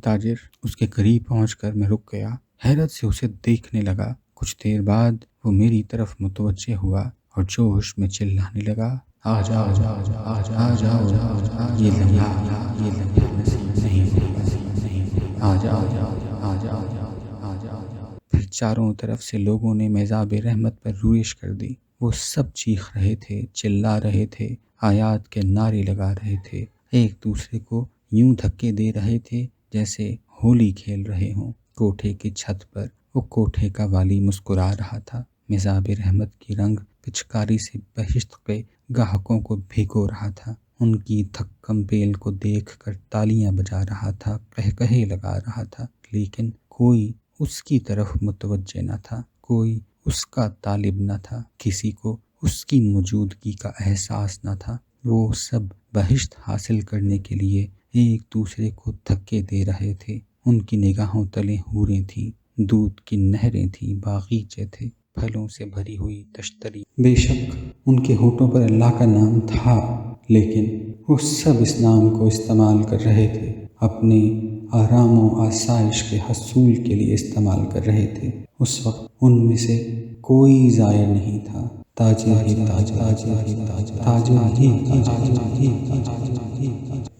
تاجر اس کے قریب پہنچ کر میں رک گیا، حیرت سے اسے دیکھنے لگا۔ کچھ دیر بعد وہ میری طرف متوجہ ہوا اور جوش میں چلانے لگا، آ جاؤ آ جاؤ، یہ لمحہ نصیب نہیں ہوگا، آ جاؤ آ جاؤ آ جاؤ۔ پھر چاروں طرف سے لوگوں نے میزاب رحمت پر رویش کر دی۔ وہ سب چیخ رہے تھے، چلا رہے تھے، آیات کے نعرے لگا رہے تھے، ایک دوسرے کو یوں دھکے دے رہے تھے جیسے ہولی کھیل رہے ہوں۔ کوٹھے کی چھت پر وہ کوٹھے کا والی مسکرا رہا تھا، میزاب رحمت کی رنگ پچکاری سے بہشت کے گاہکوں کو بھگو رہا تھا، ان کی تھکم بیل کو دیکھ کر تالیاں بجا رہا تھا، قہقہے لگا رہا تھا، لیکن کوئی اس کی طرف متوجہ نہ تھا، کوئی اس کا طالب نہ تھا، کسی کو اس کی موجودگی کا احساس نہ تھا۔ وہ سب بہشت حاصل کرنے کے لیے ایک دوسرے کو دھکے دے رہے تھے۔ ان کی نگاہوں تلے حوریں تھیں، دودھ کی نہریں تھیں، باغیچے تھے، پھلوں سے بھری ہوئی تشتری۔ بے شک ان کے ہونٹوں پر اللہ کا نام تھا، لیکن وہ سب اس نام کو استعمال کر رہے تھے، اپنے آرام و آسائش کے حصول کے لیے استعمال کر رہے تھے۔ اس وقت ان میں سے کوئی زائر نہیں تھا، تاجر ہی تاجر، تاجر ہی تاجر، تاجر ہی تاجر۔